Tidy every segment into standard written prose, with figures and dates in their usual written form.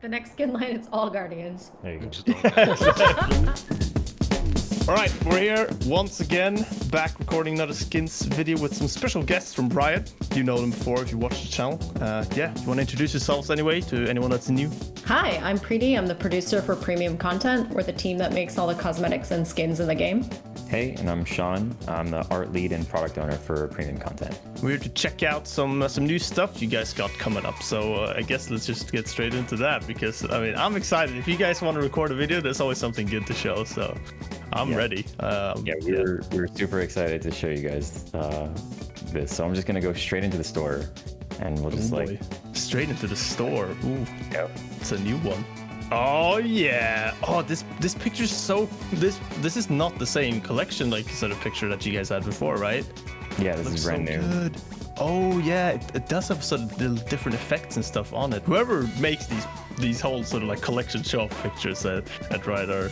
The next skin line, it's all Guardians. There you go. Just all All right, we're here once again, back recording another skins video with some special guests from Riot. You know them before if you watch the channel. Yeah, you want to introduce yourselves anyway to anyone that's new? Hi, I'm Preeti. I'm the producer for premium content. We're the team that makes all the cosmetics and skins in the game. Hey, and I'm Sean. I'm the art lead and product owner for premium content. We're here to check out some new stuff you guys got coming up. So I guess let's just get straight into that because I mean I'm excited. If you guys want to record a video, there's always something good to show. So I'm ready. We're super excited to show you guys this. So I'm just gonna go straight into the store, and we'll just straight into the store. Ooh, yeah, it's a new one. Oh yeah. Oh, this picture's so this is not the same collection like sort of picture that you guys had before, right? Yeah, this is brand new. Good. Oh yeah, it does have sort of little different effects and stuff on it. Whoever makes these whole sort of like collection show-off pictures at Riot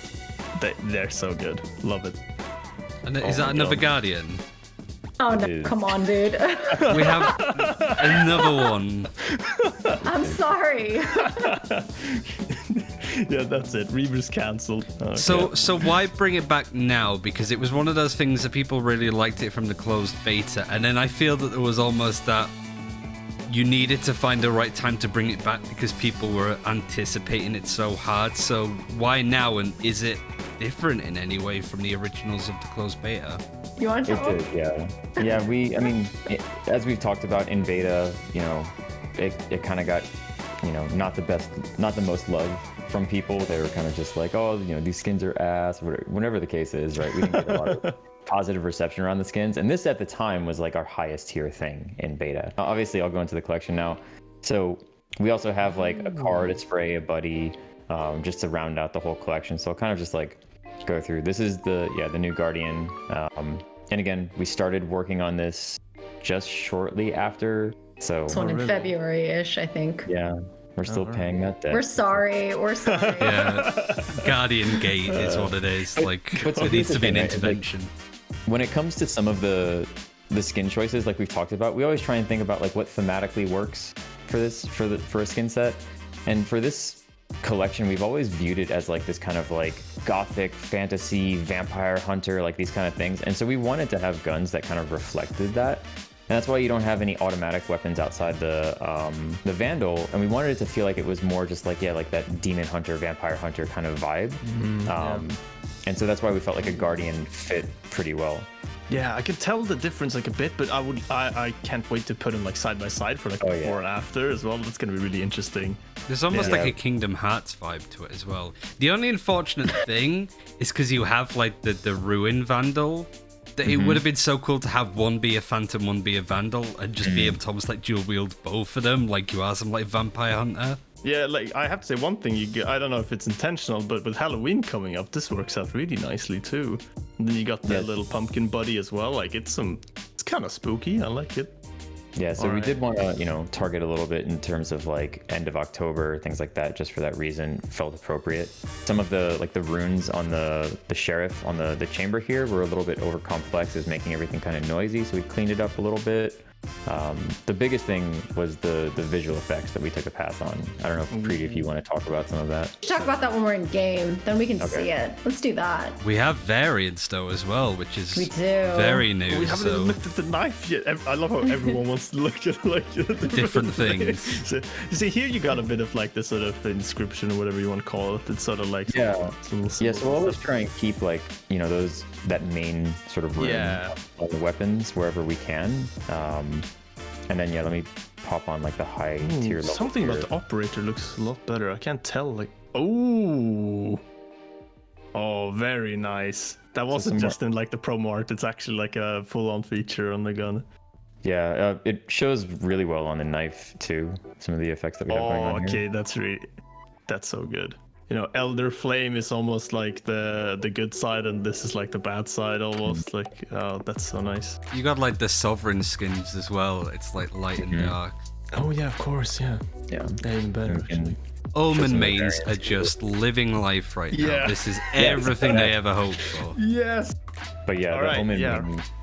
they're so good. Love it. And is that another Guardian? Oh no, come on, dude. We have another one. I'm sorry. Yeah, that's it. Reaver's cancelled. Okay. So why bring it back now? Because it was one of those things that people really liked it from the closed beta, and then I feel that there was almost that you needed to find the right time to bring it back because people were anticipating it so hard. So why now, and is it different in any way from the originals of the closed beta? You want to tell? It did, yeah. I mean, as we've talked about in beta, you know, it kind of got, you know, not the most love from people. They were kind of just like, oh, you know, these skins are ass, whatever the case is, right? We didn't get a lot of positive reception around the skins, and this at the time was like our highest tier thing in beta. Obviously, I'll go into the collection now. So we also have like a card, a spray, a buddy, just to round out the whole collection. So I'll kind of just like go through. This is the new Guardian. And again, we started working on this just shortly after. So This one in February-ish, I think. yeah, we're still paying that debt. We're sorry. We're sorry. Yeah, Guardian Gate is what it is. Like, it needs to be an intervention. When it comes to some of the skin choices, like we've talked about, we always try and think about like what thematically works for this for a skin set. And for this collection, we've always viewed it as like this kind of like gothic fantasy vampire hunter, like these kind of things. And so we wanted to have guns that kind of reflected that. And that's why you don't have any automatic weapons outside the Vandal. And we wanted it to feel like it was more just like, yeah, like that demon hunter, vampire hunter kind of vibe. And so that's why we felt like a Guardian fit pretty well. Yeah, I could tell the difference like a bit, but I can't wait to put them like side by side for like before and after as well. That's gonna be really interesting. There's almost like a Kingdom Hearts vibe to it as well. The only unfortunate thing is because you have like the Ruin Vandal, that it would have been so cool to have one be a Phantom, one be a Vandal, and just be able to almost like dual wield both of them, like you are some like Vampire Hunter. Yeah, like I have to say one thing, I don't know if it's intentional, but with Halloween coming up, this works out really nicely too. And then you got the little pumpkin buddy as well. Like it's kind of spooky. I like it. Yeah, so we did want to, you know, target a little bit in terms of like end of October, things like that, just for that reason, felt appropriate. Some of the like the runes on the sheriff on the chamber here were a little bit over complex. It was making everything kind of noisy, so we cleaned it up a little bit. The biggest thing was the visual effects that we took a pass on. I don't know, Preeti, if you want to talk about some of that. Let's talk about that when we're in game. Then we can see it. Let's do that. We have variants though as well, which is We do. very new. We haven't even looked at the knife yet. I love how everyone wants to look at like the different things. So, you see here you got a bit of like the sort of inscription or whatever you want to call it. It's sort of like so we'll always try and keep like, you know, that main sort of rune on the weapons wherever we can. And then let me pop on like the high tier level. Something about the operator looks a lot better. I can't tell. Like, oh, very nice. That wasn't just in like the promo art. It's actually like a full-on feature on the gun. Yeah, it shows really well on the knife too. Some of the effects that we have going on here. Okay, that's so good. You know, Elder Flame is almost like the good side, and this is like the bad side almost. Like, oh, that's so nice. You got like the Sovereign skins as well. It's like light and dark. Oh yeah, of course, yeah. Yeah, even better. Omen some mains variants are too. just living life right now. Yeah. This is everything they ever hoped for. Yes. But yeah, All the right,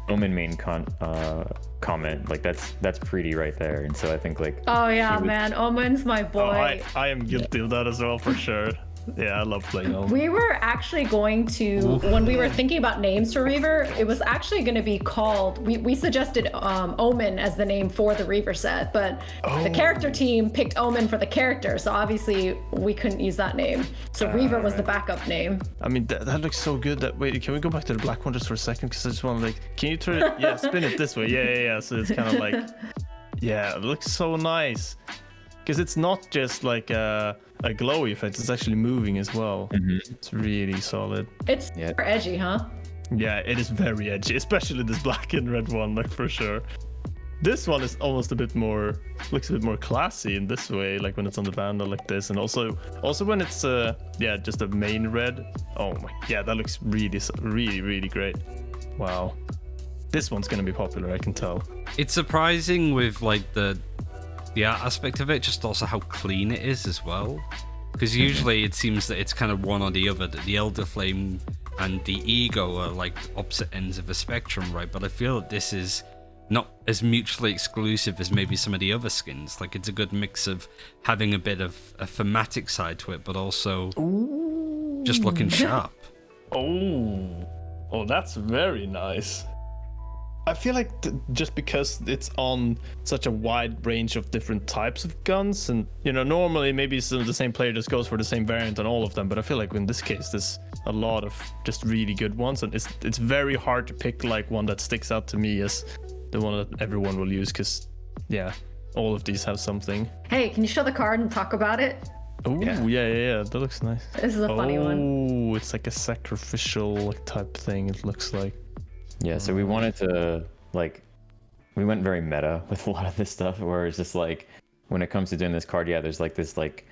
Omen main comment, like that's pretty right there. And so I think like Oh yeah, he would- man, Omen's my Oh, boy. I am guilty of that as well for sure. Yeah, I love playing Omen. We were actually going to, when we were thinking about names for Reaver, it was actually going to be called, we suggested Omen as the name for the Reaver set, but the character team picked Omen for the character, so obviously we couldn't use that name. So Reaver was the backup name. I mean, that looks so good. That wait, can we go back to the black one just for a second? Because I just want to like, can you turn it? Yeah, spin it this way. Yeah. So it's kind of like, yeah, it looks so nice. Because it's not just like a glowy effect; it's actually moving as well. It's really solid. It's super edgy, huh? Yeah, it is very edgy, especially this black and red one, like for sure. This one is almost a bit more, looks a bit more classy in this way, like when it's on the Vandal like this, and also when it's just a main red. Oh my, yeah, that looks really great. Wow, this one's gonna be popular, I can tell. It's surprising with like the art aspect of it, just also how clean it is as well. Because usually it seems that it's kind of one or the other, that the Elder Flame and the Ego are like opposite ends of a spectrum, right? But I feel that this is not as mutually exclusive as maybe some of the other skins. Like, it's a good mix of having a bit of a thematic side to it, but also just looking sharp. Oh, that's very nice. I feel like just because it's on such a wide range of different types of guns, and normally maybe the same player just goes for the same variant on all of them, but I feel like in this case there's a lot of just really good ones, and it's very hard to pick like one that sticks out to me as the one that everyone will use, because all of these have something. Hey, can you show the card and talk about it? Oh yeah, that looks nice. This is a funny one. Oh, it's like a sacrificial like type thing, it looks like. Yeah, so we wanted to, like, we went very meta with a lot of this stuff, where it's just like, when it comes to doing this card, there's like this like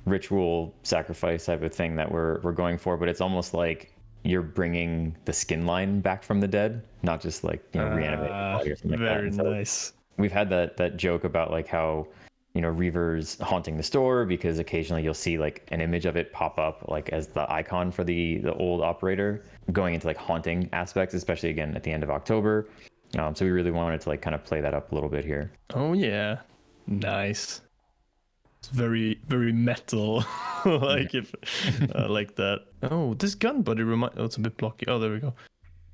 ritual sacrifice type of thing that we're going for, but it's almost like you're bringing the skin line back from the dead, not just like reanimating the body or something like that. Very nice. We've had that joke about like how Reaver's haunting the store, because occasionally you'll see like an image of it pop up like as the icon for the old operator, going into like haunting aspects, especially again at the end of October. So we really wanted to like kind of play that up a little bit here. Oh yeah, nice. It's very metal. Like I like that. Oh, this gun buddy it's a bit blocky. Oh, there we go.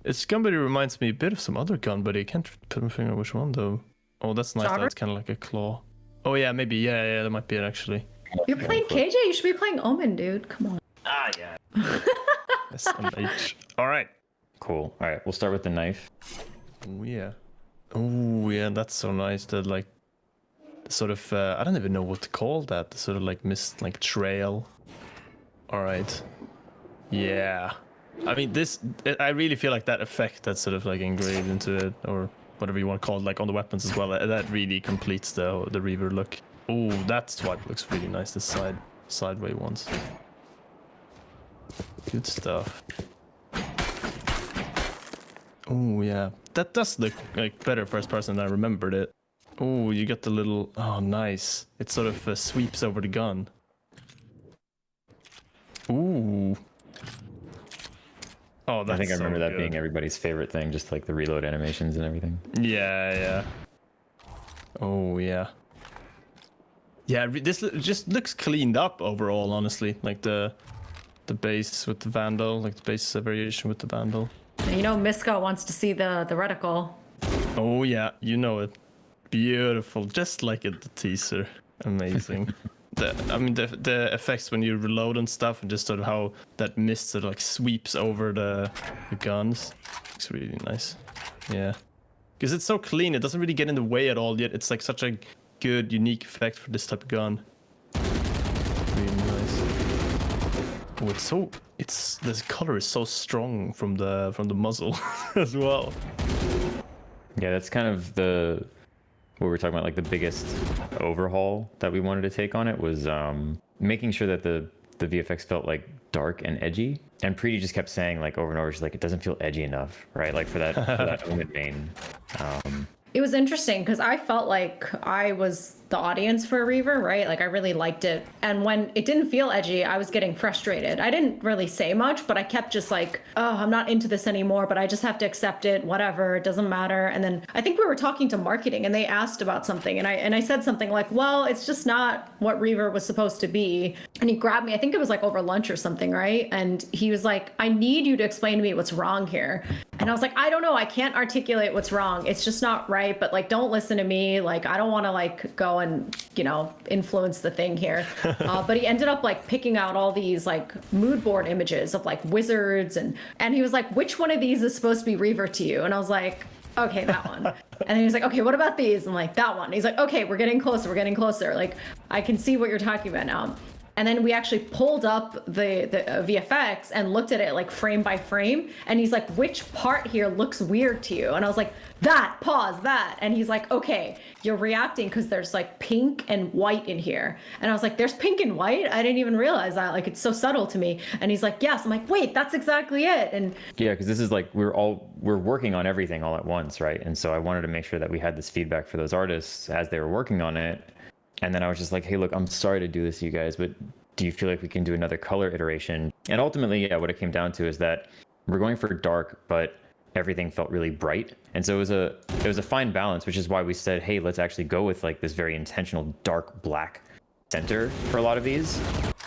This gun buddy reminds me a bit of some other gun buddy. I can't put my finger on which one though. Oh, that's nice. Jobber? That's kind of like a claw. Oh yeah, maybe. Yeah, that might be it actually. You're playing KJ? You should be playing Omen, dude. Come on. Ah, yeah. SMH. All right. Cool. All right, we'll start with the knife. Oh yeah, that's so nice. The like, sort of I don't even know what to call that. The sort of like mist, like trail. All right. Yeah. I mean, I really feel like that effect that's sort of like engraved into it, or whatever you want to call it, like on the weapons as well. That really completes the Reaver look. Oh, that swipe looks really nice. The sideway ones. Good stuff. Oh yeah, that does look like better first person than I remembered it. Oh, you got the little. Oh, nice. It sort of sweeps over the gun. Ooh. Oh, that's I think I remember so that good. being everybody's favorite thing, just like the reload animations and everything. Yeah. Oh yeah. Yeah, this just looks cleaned up overall, honestly. Like the base with the Vandal, like the base variation with the Vandal. Miska wants to see the reticle. Oh yeah, you know it. Beautiful, just like in the teaser. Amazing. The effects when you reload and stuff, and just sort of how that mist sort of like sweeps over the guns. It's really nice. Yeah, because it's so clean, it doesn't really get in the way at all. Yet it's like such a good, unique effect for this type of gun. Really nice. Oh, this color is so strong from the muzzle as well. Yeah, that's kind of what we were talking about, like the biggest overhaul that we wanted to take on it was making sure that the VFX felt like dark and edgy. And Preeti just kept saying like over and over, she's like, it doesn't feel edgy enough, right? Like for that Omen main. It was interesting because I felt like I was the audience for Reaver, right? Like I really liked it. And when it didn't feel edgy, I was getting frustrated. I didn't really say much, but I kept just like, oh, I'm not into this anymore, but I just have to accept it, whatever, it doesn't matter. And then I think we were talking to marketing and they asked about something and I said something like, well, it's just not what Reaver was supposed to be. And he grabbed me, I think it was like over lunch or something, right? And he was like, I need you to explain to me what's wrong here. And I was like, I don't know, I can't articulate what's wrong. It's just not right, but like, don't listen to me. Like, I don't want to like go and, you know, influence the thing here. But he ended up like picking out all these like mood board images of like wizards. And he was like, which one of these is supposed to be Reaver to you? And I was like, okay, that one. And then he was like, okay, what about these? I'm like, that one. And he's like, okay, we're getting closer. We're getting closer. Like, I can see what you're talking about now. And then we actually pulled up the VFX and looked at it like frame by frame. And he's like, which part here looks weird to you? And I was like, pause, that. And he's like, okay, you're reacting because there's like pink and white in here. And I was like, there's pink and white? I didn't even realize that. Like, it's so subtle to me. And he's like, yes. I'm like, wait, that's exactly it. And yeah, because this is like, we're working on everything all at once, right? And so I wanted to make sure that we had this feedback for those artists as they were working on it. And then I was just like, hey, look, I'm sorry to do this to you guys, but do you feel like we can do another color iteration? And ultimately, yeah, what it came down to is that we're going for dark, but everything felt really bright. And so it was a fine balance, which is why we said, hey, let's actually go with like this very intentional dark black center for a lot of these.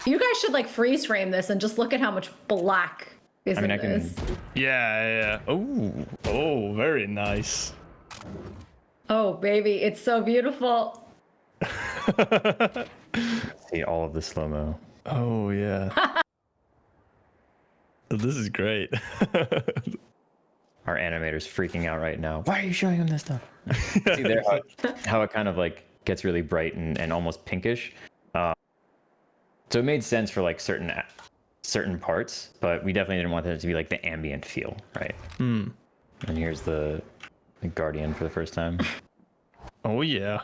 You guys should like freeze frame this and just look at how much black is in this. Yeah. Oh, very nice. Oh, baby, it's so beautiful. See all of the slow-mo. Oh yeah. This is great. Our animator's freaking out right now. Why are you showing him this stuff? See there how it kind of like gets really bright and almost pinkish. So it made sense for like certain parts, but we definitely didn't want that to be like the ambient feel, right? And here's the Guardian for the first time. Oh yeah.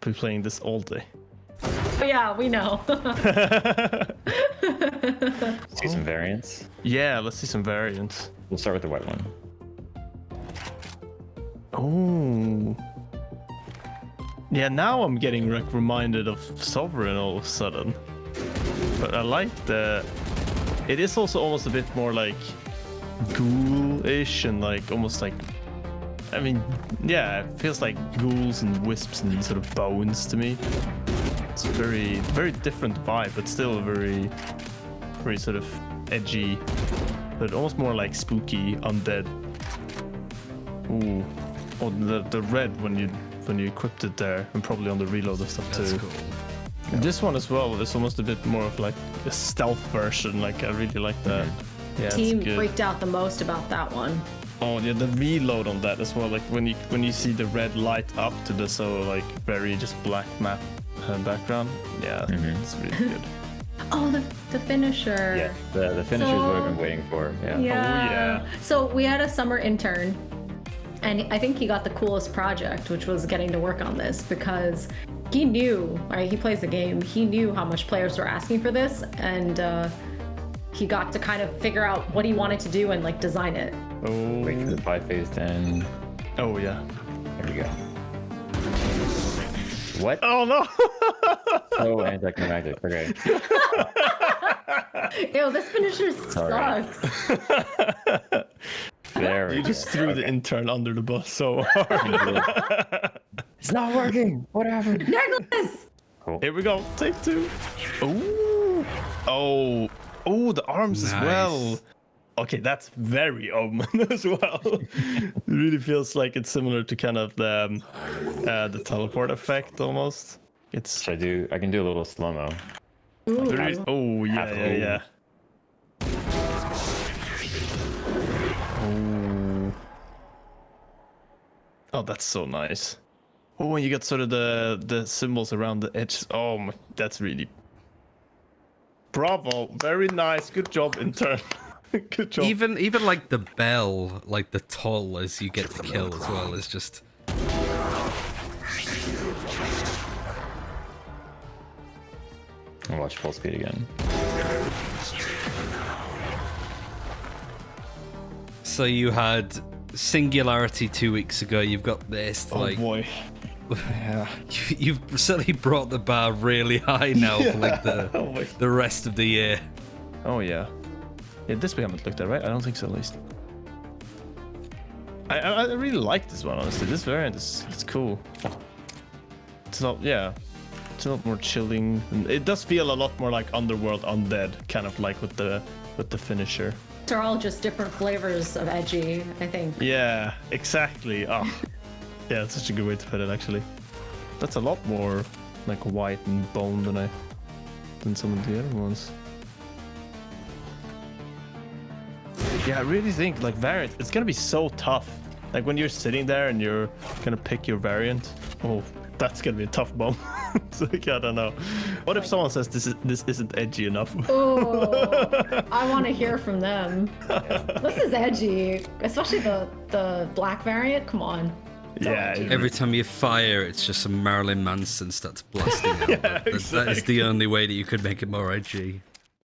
Be playing this all day. Oh, yeah, we know. See some variants. Yeah, let's see some variants. We'll start with the white one. Oh. Yeah, now I'm getting like reminded of Sovereign all of a sudden. But I like it is also almost a bit more like ghoul-ish and like almost like, I mean, yeah, it feels like ghouls and wisps and sort of bones to me. It's a very, very different vibe, but still very, very sort of edgy, but almost more like spooky, undead. Ooh, oh, the red when you equipped it there, and probably on the reload and stuff too. That's cool. Yeah. This one as well is almost a bit more of like a stealth version. Like I really like that. Yeah, Team it's good. freaked out the most about that one. Oh yeah, the reload on that as well. Like when you see the red light up to the so like very just black map background. Yeah, it's really good. Oh, the finisher. Yeah, the finisher is what I've been waiting for. Yeah. Oh yeah. So we had a summer intern, and I think he got the coolest project, which was getting to work on this because he knew, right? He plays the game. He knew how much players were asking for this, and he got to kind of figure out what he wanted to do and like design it. Oh. Wait for the bi-phase to end. Oh yeah. There we go. What? Oh no. Oh, anticlimactic. Okay. Ew, this finisher sucks. There we You go. just threw the intern under the bus so hard. It's not working. What happened? Nicholas! Cool. Here we go. Take two. Ooh. Oh, the arms as Nice. well. Okay, that's very Omen as well. It really feels like it's similar to kind of the teleport effect almost. It's Should I do? I can do a little slow-mo. Ooh, very, oh yeah. Oh, that's so nice. Oh, and you got sort of the symbols around the edge. Oh, that's really bravo. Very nice. Good job, intern. Good job. Even like the bell, like the toll as you get the kill as well is just. I'll watch full speed again. So you had Singularity 2 weeks ago. You've got this Oh like boy. Yeah. You've certainly brought the bar really high now for like the rest of the year. Oh yeah. Yeah, this we haven't looked at, right? I don't think so, at least. I really like this one, honestly. This variant it's cool. It's not, yeah. It's a lot more chilling. And it does feel a lot more like Underworld Undead, kind of like with the finisher. They're all just different flavors of edgy, I think. Yeah, exactly. Oh, yeah, that's such a good way to put it, actually. That's a lot more like white and bone than some of the other ones. Yeah, I really think like variant, it's gonna be so tough. Like when you're sitting there and you're gonna pick your variant. Oh, that's gonna be a tough bomb. So, like, I don't know. What if someone says this isn't edgy enough? Oh, I want to hear from them. This is edgy, especially the black variant. Come on. Yeah. Every time you fire, it's just some Marilyn Manson starts blasting out. Yeah, That is the only way that you could make it more edgy.